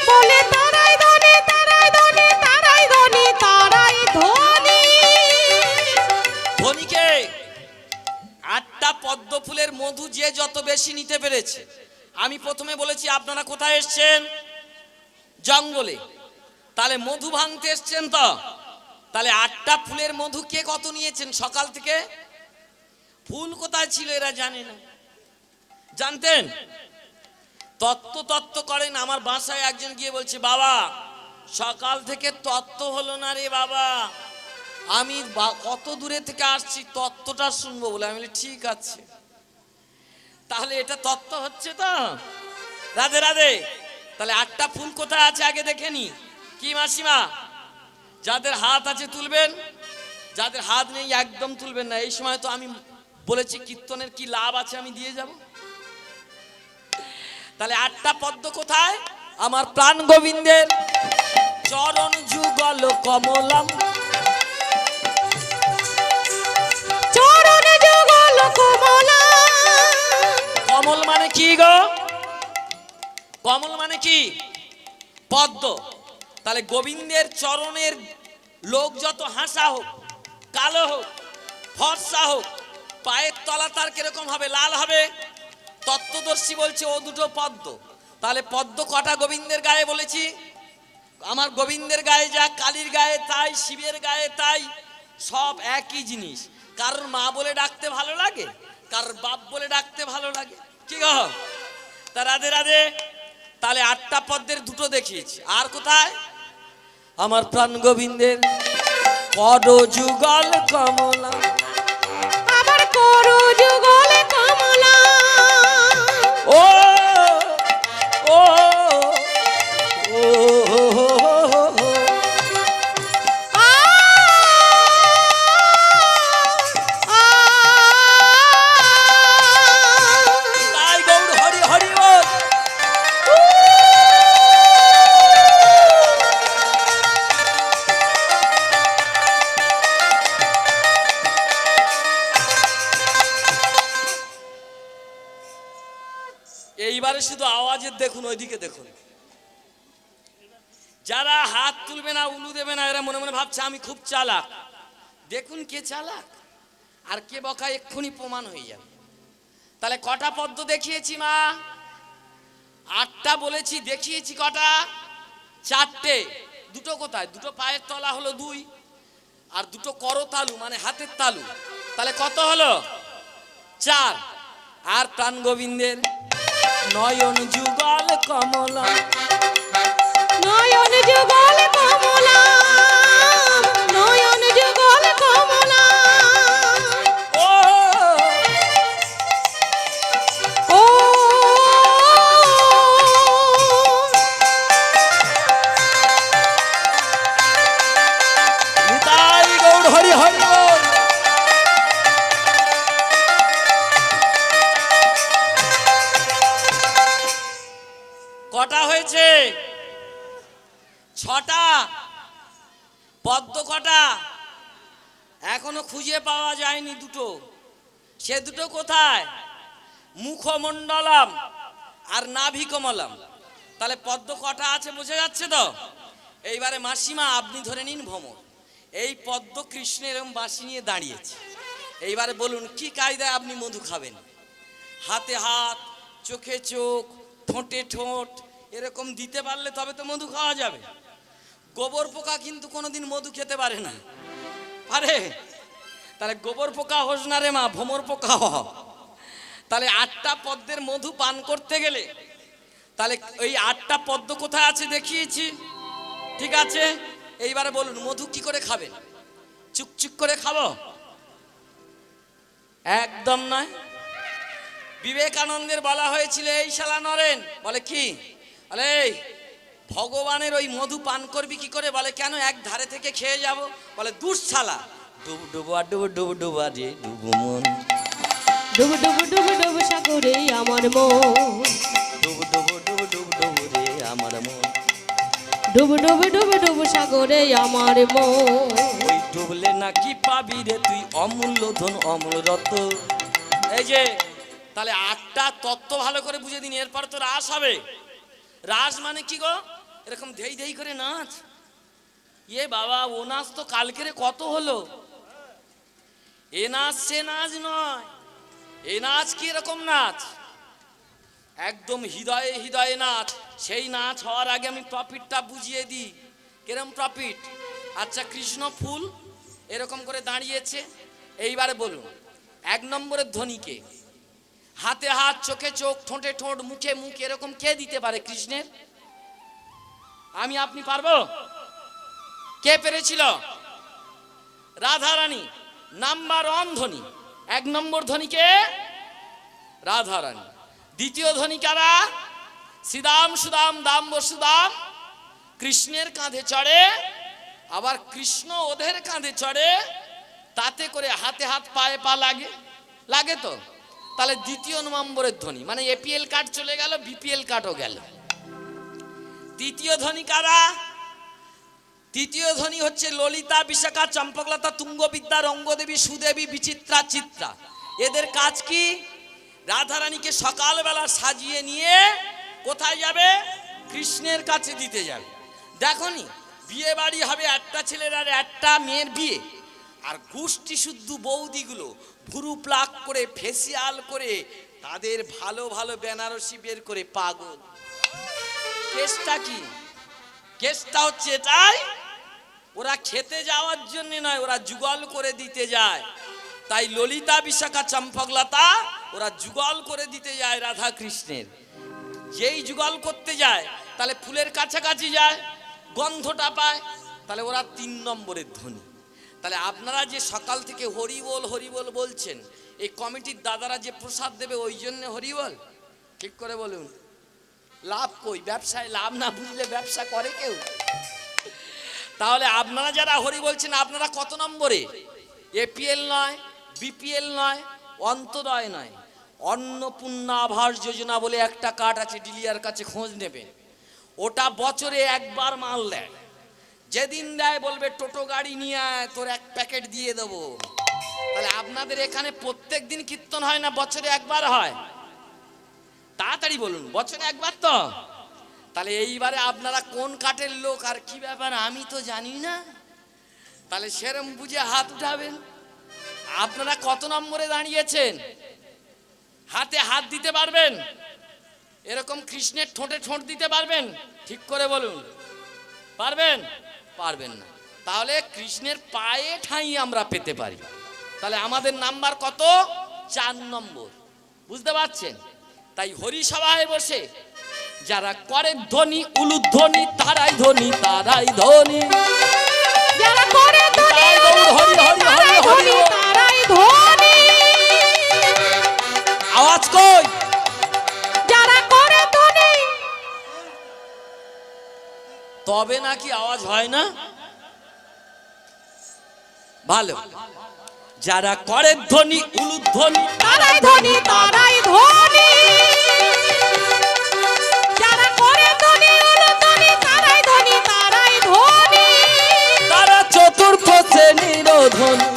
বলে তারাই ধনী, তারাই ধনী, তারাই ধনী, তারাই ধনী। ধনীকে 8টা পদ্ম ফুলের মধু যে যত বেশি নিতে পেরেছে। আমি প্রথমে বলেছি আপনারা কোথায় এসছেন? জঙ্গলে। তাহলে মধু ভাঙতে এসছেন তো। তাহলে 8টা ফুলের মধু কে কত নিয়েছেন সকাল থেকে? ফুল কোথায় ছিল এরা জানে না। জানতেন? তত্ত্ব করেন। আমার বাসায় একজন গিয়ে বলছে, বাবা সকাল থেকে তত্ত্ব হলো না রে বাবা, আমি কত দূরে থেকে আসছি, তত্ত্বটা শুনবো বলে। আমি বলি ঠিক আছে। তাহলে এটা তত্ত্ব হচ্ছে তো? রাধে রাধে। তাহলে 8টা ফুল কোথায় আছে আগে দেখে নি। কি মাসিমা? যাদের হাত আছে তুলবেন, যাদের হাত নেই একদম তুলবেন না। এই সময় তো আমি বলেছি কীর্তনের কি লাভ আছে আমি দিয়ে যাব। তাহলে 8টা পদ্ম কোথায়? আমার প্রাণ গোবিন্দের চরণ যুগল কমলম। চরণ যুগল কমলা। কমল মানে কি গো? কমল মানে কি? পদ্ম। তাহলে গোবিন্দের চরণের লোক যত হাসা হোক, কালো হোক, ফর্সা হোক, পায়ের তলা তার কিরকম হবে? লাল হবে। তত্ত্বদর্শী বলছে ও দুটো পদ্ম। তাহলে পদ্ম কটা গোবিন্দের গায়ে বলেছি? আমার গোবিন্দের গায়ে যা, কালীর গায়ে তাই, শিবের গায়ে তাই, সব একই জিনিস। কারোর মা বলে ডাকতে ভালো লাগে, কারোর বাপ বলে ডাকতে ভালো লাগে। কি গো? তা রাধে রাধে। তাহলে 8টা পদ্মের দুটো দেখিয়েছি। আর কোথায়? আমার প্রাণ গোবিন্দের কর যুগল কমলা। আবার করু যুগল কমলা। ও ও ও আ, আ, তাই গৌর হরি হরি বল। এইবারে শুধু আওয়াজের দেখুন, ওইদিকে দেখুন। যারা হাত তুলবে না, উলু দেবে না, এরা মনে মনে ভাবছে আমি খুব চালাক। দেখুন কে চালাক আর কে বকা, এক্ষুনি প্রমাণ হয়ে যাবে। তাহলে কটা পদ্ম দেখিয়েছি মা? 8টা বলেছি, দেখিয়েছি কটা? 4টে। দুটো কোথায়? দুটো পায়ের তলা হলো 2, আর দুটো করতালু মানে হাতের তালু। তাহলে কত হলো? 4। আর প্রাণ গোবিন্দের নয়ন যুগল কমলা। নয়ন যুগল কমলা। নয়ন যুগল কমলা। ও ও নিতাই গৌর হরি হরি বল। কটা হয়েছে? 6টা। পদ্ম কটা? এখনো খুঁজে পাওয়া যায়নি দুটো। সে দুটো কোথায়? মুখমণ্ডলম আর নাভিকমলম। তাহলে পদ্ম কটা আছে বোঝা যাচ্ছে তো? এইবারে মাসিমা আপনি ধরে নিন ভ্রমর। এই পদ্ম কৃষ্ণ এরকম বাঁশি নিয়ে দাঁড়িয়েছে। এইবারে বলুন কি কায়দায় আপনি মধু খাবেন? হাতে হাত, চোখে চোখ, ঠোঁটে ঠোঁট এরকম দিতে পারলে তবে তো মধু খাওয়া যাবে। গোবর পোকা কিন্তু কোনোদিন মধু খেতে পারে না, পারে? তাহলে গোবর পোকা হোস না রে মা, ভ্রমর পোকা হ। তাহলে 8টা পদ্মের মধু পান করতে গেলে তাহলে ওই 8টা পদ্ম কোথায় আছে দেখিয়েছি, ঠিক আছে? এইবারে বলুন মধু কি করে খাবেন? চুকচুক করে খাবো? একদম নয়। বিবেকানন্দের বলা হয়েছিল এই শালা নরেন, বলে কি? বলে ভগবানের ওই মধু পান করবি কি করে? বলে কেন, এক ধারে থেকে খেয়ে যাব। বলে দুঃশালা, ডুবু ডুবু আর ডুবু ডুবু ডুবা রে ডুবু মন, ডুব ডুব ডুব ডুব সাগরে আমার মন ডুব ডুব ডুব ডুব ডুব রে আমার মন। ডুব ডুব ডুব ডুব সাগরে আমার মন ওই ডুবলে নাকি পাবি রে তুই অমূল্য ধন অমূল্য রত্ন। এই যে তাহলে 8টা তত্ত্ব ভালো করে বুঝে দিন, এরপর তো রাস হবে। রাস মানে কি গো? এরকম ধেই ধেই করে নাচ। এ বাবা, ও নাচ তো কালকের কত হলো। এ নাচ সে নাচ নয়, এ নাচ কি এরকম নাচ, একদম হৃদয়ে হৃদয়ে নাচ। সেই নাচ হওয়ার আগে আমি প্রফিটটা বুঝিয়ে দিই। কিরম প্রফিট? আচ্ছা, কৃষ্ণ ফুল এরকম করে দাঁড়িয়েছে, এইবারে বলুন 1 নম্বরের ধ্বনিকে হাতে হাত, চোখে চোখ, ঠোঁটে ঠোঁট, মুখে মুখ এরকম কে দিতে পারে কৃষ্ণের? আমি আপনি পারবো? কে পেরেছিল? রাধারানী। নাম্বার 1 ধ্বনি, 1 নম্বর ধ্বনিকে রাধারানী। দ্বিতীয় ধ্বনি কারা? শ্রীদাম সুদাম দাম বসুদাম কৃষ্ণের কাঁধে চড়ে, আবার কৃষ্ণ ওদের কাঁধে চড়ে, তাতে করে হাতে হাত পায়ে পা লাগে, লাগে তো। তাহলে দ্বিতীয় নম্বরের ধ্বনি, মানে এপিএল কার্ড চলে গেল, বিপিএল কার্ডও গেল। তৃতীয় ধ্বনি কারা? তৃতীয় ধ্বনি হচ্ছে ললিতা, বিশাখা, চম্পকলতা, তুঙ্গবিদ্যা, রঙ্গদেবী, সুদেবী, বিচিত্রা, চিত্রা। এদের কাজ কি? রাধারানীকে সকালবেলা সাজিয়ে নিয়ে কোথায় যাবে? কৃষ্ণের কাছে দিতে যাবে। দেখনি, বিয়ে বাড়ি হবে, একটা ছেলের আর একটা মেয়ের বিয়ে, আর গোষ্ঠী শুদ্ধ বৌদিগুলো ভুরু প্লাক করে, ফেসিয়াল করে, তাদের ভালো ভালো বেনারসি বের করে পাগল। কেসটা কি? কেসটা হচ্ছে এটাই, ওরা খেতে যাওয়ার জন্য নয়, ওরা যুগল করে দিতে যায়। তাই ললিতা, বিশাখা, চম্পকলতা ওরা যুগল করে দিতে যায় রাধা কৃষ্ণের। যেই যুগল করতে যায় তাহলে ফুলের কাছাকাছি যায়, গন্ধটা পায়, তাহলে ওরা 3 নম্বরের ধ্বনি। তাহলে আপনারা যে সকাল থেকে হরিবোল হরিবোল বলছেন, এই কমিটির দাদারা যে প্রসাদ দেবে ওই জন্য হরিবোল? ঠিক করে বলুন, লাভ কই? ব্যবসায় লাভ না বুঝলে ব্যবসা করে কেউ? তাহলে আপনারা যারা হরি বলছেন, আপনারা কত নম্বরে? এপিএল নয়, বিপিএল নয়, অন্তদয় নয়, অন্নপূর্ণা আবাস যোজনা বলে একটা কার্ড আছে, ডিলিয়ার কাছে খোঁজ নেবেন। ওটা বছরে একবার মাল দেয়। যেদিন দেয় বলবে টোটো গাড়ি নিয়ে আয়, তোর 1 প্যাকেট দিয়ে দেবো। তাহলে আপনাদের এখানে প্রত্যেক দিন কীর্তন হয় না বছরে একবার হয়? তাড়াতাড়ি বলুন, বছরে একবার তো? তাহলে এইবারে আপনারা কোন কাটের লোক আর কি ব্যাপার আমি তো জানি না। তাহলে সেরম বুঝে হাত উঠাবেন। আপনারা কত নম্বরে দাঁড়িয়েছেন? হাতে হাত দিতে পারবেন? এরকম কৃষ্ণের ঠোঁটে ঠোঁট দিতে পারবেন? ঠিক করে বলুন, পারবেন? পারবেন না। তাহলে কৃষ্ণের পায়ে ঠাঁই আমরা পেতে পারি। তাহলে আমাদের নাম্বার কত? 4 নম্বর। বুঝতে পারছেন? তাই হরিসভায় বসে যারা করে ধ্বনি উলুধ্বনি, তারাই ধ্বনি, তারাই ধ্বনি। যারা করে ধ্বনি হরি হরি হরি হরি, তারাই ধ্বনি। আওয়াজ কই? যারা করে ধ্বনি। তবে নাকি আওয়াজ হয় না? ভালো। যারা করে ধ্বনি উলুধ্বনি, তারাই ধ্বনি, তারাই ধ্বনি। যারা করে ধ্বনি উলুধ্বনি, তারাই ধ্বনি, তারাই ধ্বনি। তারা চতুর্থ শ্রেণীর ধ্বনি,